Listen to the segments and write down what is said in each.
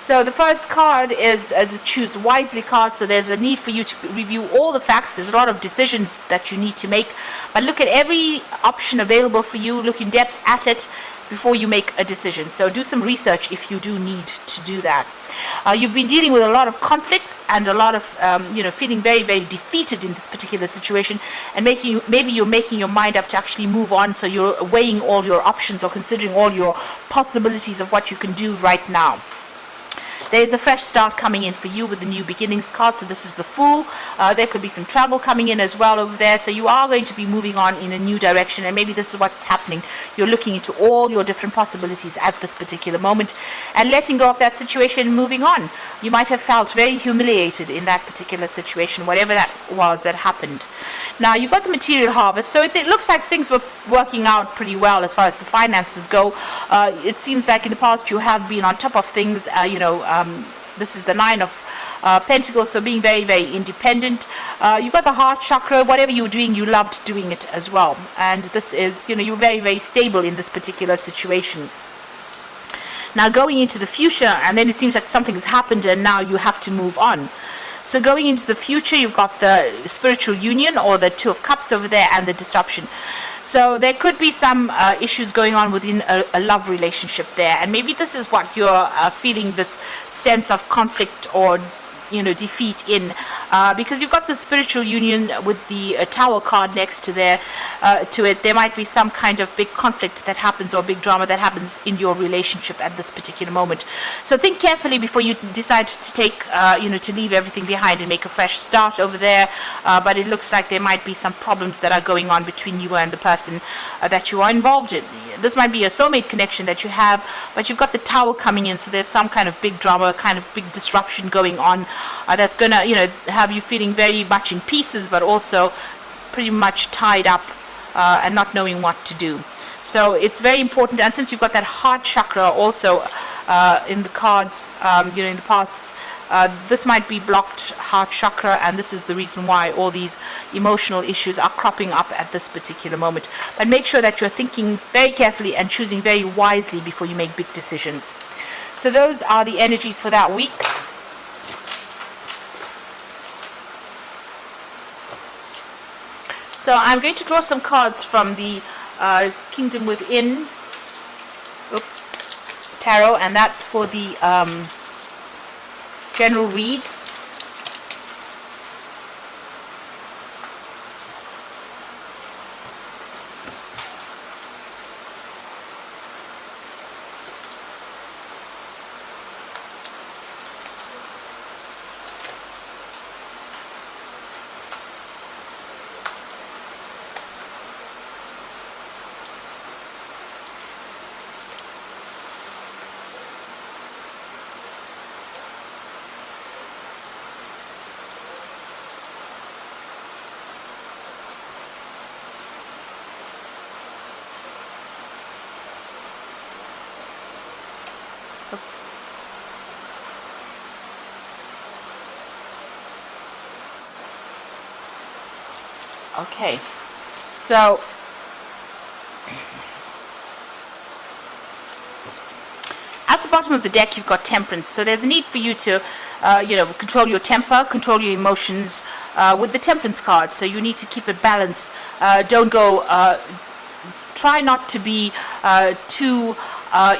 So the first card is the choose wisely card. So there's a need for you to review all the facts. There's a lot of decisions that you need to make, but look at every option available for you. Look in depth at it before you make a decision. So do some research if you do need to do that. You've been dealing with a lot of conflicts and a lot of feeling very, very defeated in this particular situation, and maybe you're making your mind up to actually move on. So you're weighing all your options or considering all your possibilities of what you can do right now. There's a fresh start coming in for you with the new beginnings card. So this is the Fool. There could be some travel coming in as well over there. So you are going to be moving on in a new direction, and maybe this is what's happening. You're looking into all your different possibilities at this particular moment and letting go of that situation and moving on. You might have felt very humiliated in that particular situation, whatever that was that happened. Now you've got the material harvest. So it looks like things were working out pretty well as far as the finances go. It seems like in the past you have been on top of things, this is the Nine of Pentacles, so being very, very independent. You've got the heart chakra. Whatever you're doing, you loved doing it as well. And this is, you're very, very stable in this particular situation. Now going into the future, and then it seems like something has happened and now you have to move on. So going into the future, you've got the spiritual union, or the Two of Cups over there, and the disruption. So there could be some issues going on within a love relationship there, and maybe this is what you're feeling, this sense of conflict or defeat in, because you've got the spiritual union with the Tower card next to it. There might be some kind of big conflict that happens, or big drama that happens in your relationship at this particular moment. So think carefully before you decide to take to leave everything behind and make a fresh start over there. But it looks like there might be some problems that are going on between you and the person that you are involved in. This might be a soulmate connection that you have, but you've got the Tower coming in, so there's some kind of big drama, kind of big disruption going on that's going to have you feeling very much in pieces, but also pretty much tied up and not knowing what to do. So it's very important, and since you've got that heart chakra also in the cards, in the past, this might be blocked heart chakra, and this is the reason why all these emotional issues are cropping up at this particular moment. But make sure that you're thinking very carefully and choosing very wisely before you make big decisions. So those are the energies for that week. So I'm going to draw some cards from the Kingdom Within Tarot, and that's for the general read. Oops. Okay, so at the bottom of the deck you've got Temperance. So there's a need for you to control your temper, control your emotions with the Temperance card. So you need to keep it balanced. Don't go try not to be too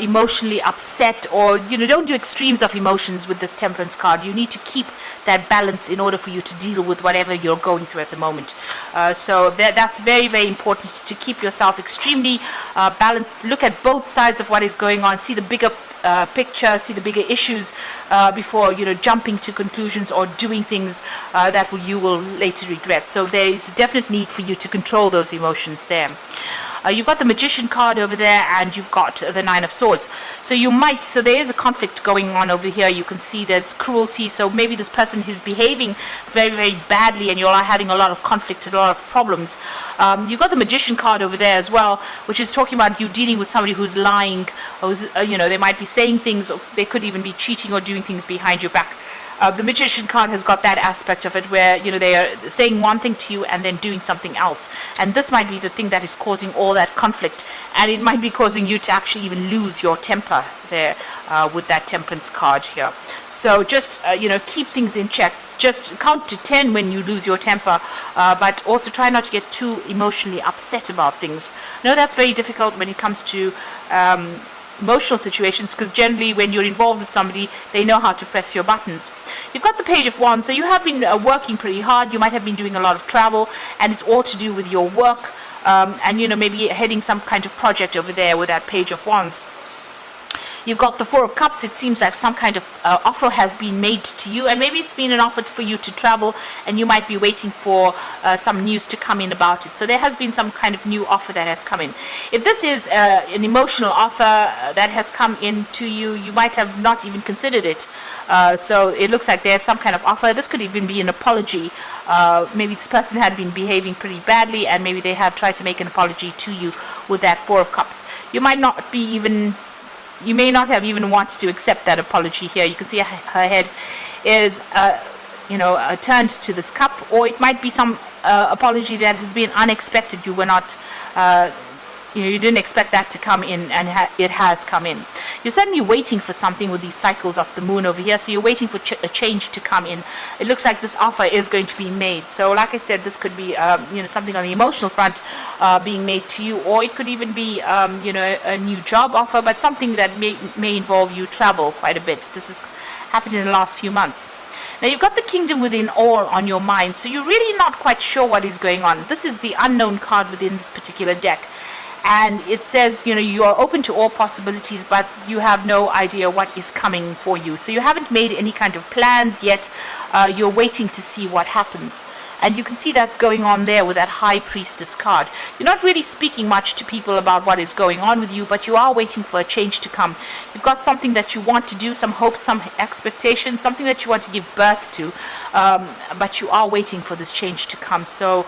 emotionally upset, or don't do extremes of emotions with this Temperance card. You need to keep that balance in order for you to deal with whatever you're going through at the moment. So that's very, very important, to keep yourself extremely balanced. Look at both sides of what is going on, see the bigger picture, see the bigger issues before jumping to conclusions or doing things that you will later regret. So there is a definite need for you to control those emotions there. You've got the Magician card over there, and you've got the Nine of Swords. So there is a conflict going on over here. You can see there's cruelty. So maybe this person is behaving very, very badly, and you are having a lot of conflict, a lot of problems. You've got the Magician card over there as well, which is talking about you dealing with somebody who's lying, who's, they might be saying things, or they could even be cheating or doing things behind your back. The Magician card has got that aspect of it where they are saying one thing to you and then doing something else, and this might be the thing that is causing all all that conflict, and it might be causing you to actually even lose your temper there with that Temperance card here. So just keep things in check. Just count to 10 when you lose your temper, but also try not to get too emotionally upset about things. I know that's very difficult when it comes to emotional situations, because generally when you're involved with somebody, they know how to press your buttons. You've got the Page of Wands, so you have been working pretty hard. You might have been doing a lot of travel, and it's all to do with your work, and maybe heading some kind of project over there with that Page of Wands. You've got the Four of Cups. It seems like some kind of offer has been made to you, and maybe it's been an offer for you to travel, and you might be waiting for some news to come in about it. So there has been some kind of new offer that has come in. If this is an emotional offer that has come in to you, you might have not even considered it. So it looks like there's some kind of offer. This could even be an apology. Maybe this person had been behaving pretty badly, and maybe they have tried to make an apology to you with that Four of Cups. You may not have even wanted to accept that apology here. You can see her head is, turned to this cup, or it might be some apology that has been unexpected. You were not, you didn't expect that to come in, and it has come in. You're certainly waiting for something with these cycles of the moon over here, so you're waiting for a change to come in. It looks like this offer is going to be made. So like I said, this could be something on the emotional front being made to you, or it could even be a new job offer, but something that may involve you travel quite a bit. This has happened in the last few months. Now you've got the Kingdom within all on your mind, so you're really not quite sure what is going on. This is the unknown card within this particular deck. And it says, you are open to all possibilities, but you have no idea what is coming for you. So you haven't made any kind of plans yet. You're waiting to see what happens. And you can see that's going on there with that High Priestess card. You're not really speaking much to people about what is going on with you, but you are waiting for a change to come. You've got something that you want to do, some hopes, some expectations, something that you want to give birth to, but you are waiting for this change to come. So,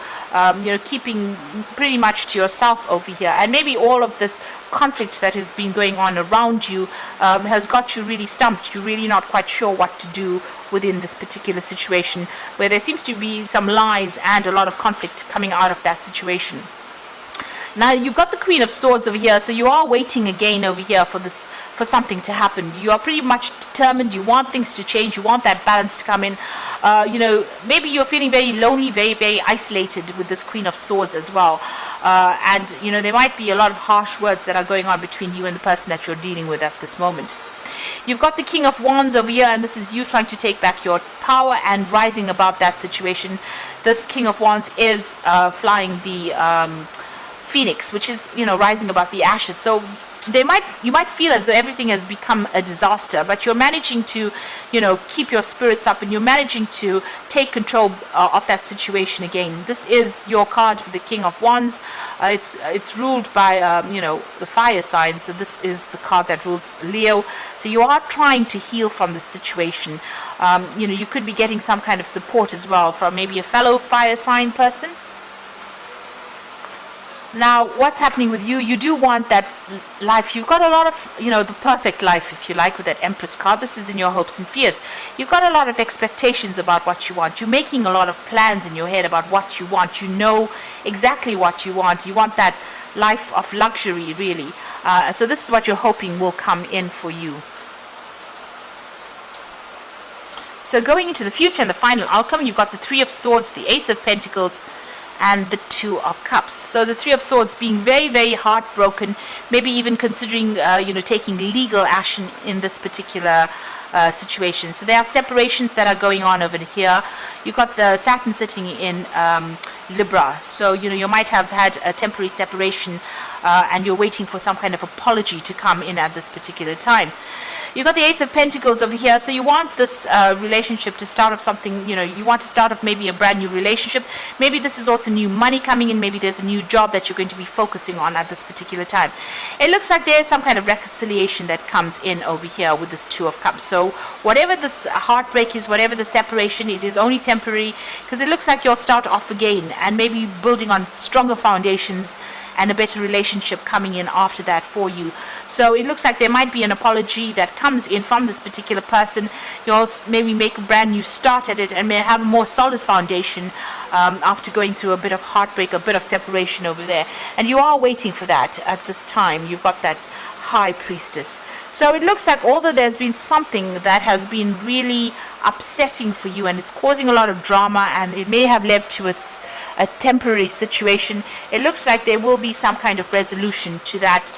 keeping pretty much to yourself over here. And maybe all of this conflict that has been going on around you has got you really stumped. You're really not quite sure what to do within this particular situation, where there seems to be some lies and a lot of conflict coming out of that situation. Now you've got the Queen of Swords over here, so you are waiting again over here for something to happen. You are pretty much determined. You want things to change. You want that balance to come in. Maybe you're feeling very lonely, very, very isolated with this Queen of Swords as well. And there might be a lot of harsh words that are going on between you and the person that you're dealing with at this moment. You've got the King of Wands over here, and this is you trying to take back your power and rising above that situation. This King of Wands is flying the Phoenix, which is, rising above the ashes. So you might feel as though everything has become a disaster, but you're managing to, keep your spirits up, and you're managing to take control of that situation again. This is your card with the King of Wands. It's ruled by, the fire sign, so this is the card that rules Leo. So you are trying to heal from the situation. You could be getting some kind of support as well from maybe a fellow fire sign person. Now, what's happening with you? You do want that life. You've got a lot of, the perfect life, if you like, with that Empress card. This is in your hopes and fears. You've got a lot of expectations about what you want. You're making a lot of plans in your head about what you want. You know exactly what you want. You want that life of luxury, really. So this is what you're hoping will come in for you. So going into the future and the final outcome, you've got the Three of Swords, the Ace of Pentacles, and the Two of Cups. So the Three of Swords being very, very heartbroken, maybe even considering, taking legal action in this particular situation. So there are separations that are going on over here. You've got the Saturn sitting in Libra. So, you might have had a temporary separation and you're waiting for some kind of apology to come in at this particular time. You've got the Ace of Pentacles over here, so you want this relationship to start off something, you want to start off maybe a brand new relationship. Maybe this is also new money coming in. Maybe there's a new job that you're going to be focusing on at this particular time. It looks like there's some kind of reconciliation that comes in over here with this Two of Cups. So whatever this heartbreak is, whatever the separation, it is only temporary, because it looks like you'll start off again and maybe building on stronger foundations and a better relationship coming in after that for you. So it looks like there might be an apology that comes in from this particular person. You'll maybe make a brand new start at it and may have a more solid foundation after going through a bit of heartbreak, a bit of separation over there. And you are waiting for that at this time. You've got that High Priestess. So it looks like although there's been something that has been really upsetting for you and it's causing a lot of drama and it may have led to a temporary situation, it looks like there will be some kind of resolution to that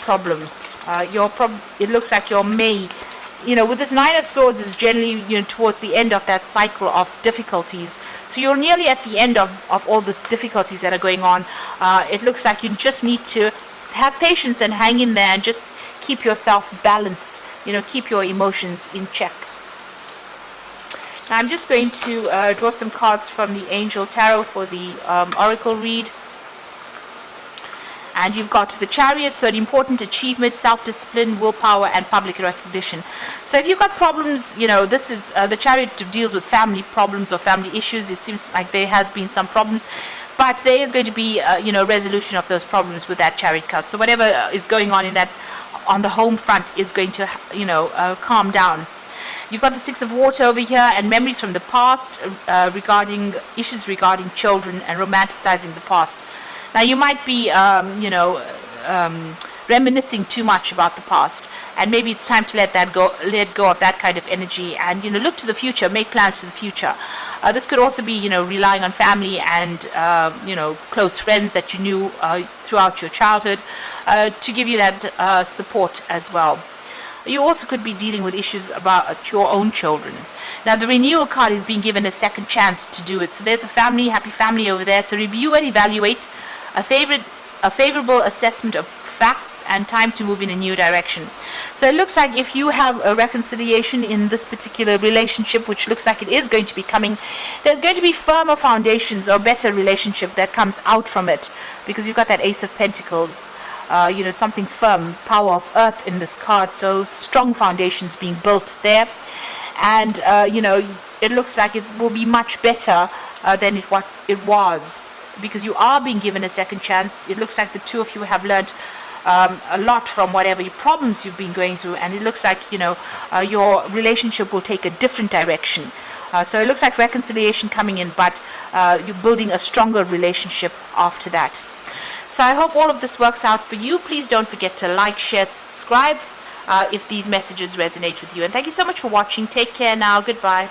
problem. It looks like your May, with this Nine of Swords is generally, towards the end of that cycle of difficulties. So you're nearly at the end of all these difficulties that are going on. It looks like you just need to have patience and hang in there and just keep yourself balanced, keep your emotions in check. Now I'm just going to draw some cards from the Angel Tarot for the Oracle read. And you've got the Chariot, so an important achievement, self-discipline, willpower, and public recognition. So if you've got problems, this is the Chariot deals with family problems or family issues. It seems like there has been some problems, but there is going to be, resolution of those problems with that Chariot card. So whatever is going on on the home front is going to, calm down. You've got the Six of Water over here and memories from the past regarding issues regarding children and romanticizing the past. Now you might be, reminiscing too much about the past, and maybe it's time to let go of that kind of energy, and look to the future, make plans to the future. This could also be, relying on family and close friends that you knew throughout your childhood to give you that support as well. You also could be dealing with issues about your own children. Now the Renewal card is being given a second chance to do it. So there's a happy family over there. So review and evaluate, a favorable assessment of facts, and time to move in a new direction. So it looks like if you have a reconciliation in this particular relationship, which looks like it is going to be coming, there's going to be firmer foundations or better relationship that comes out from it, because you've got that Ace of Pentacles, something firm, Power of Earth in this card. So strong foundations being built there, and it looks like it will be much better than what it was, because you are being given a second chance. It looks like the two of you have learned a lot from whatever problems you've been going through, and it looks like your relationship will take a different direction. So it looks like reconciliation coming in, but you're building a stronger relationship after that. So I hope all of this works out for you. Please don't forget to like, share, subscribe if these messages resonate with you. And thank you so much for watching. Take care now. Goodbye.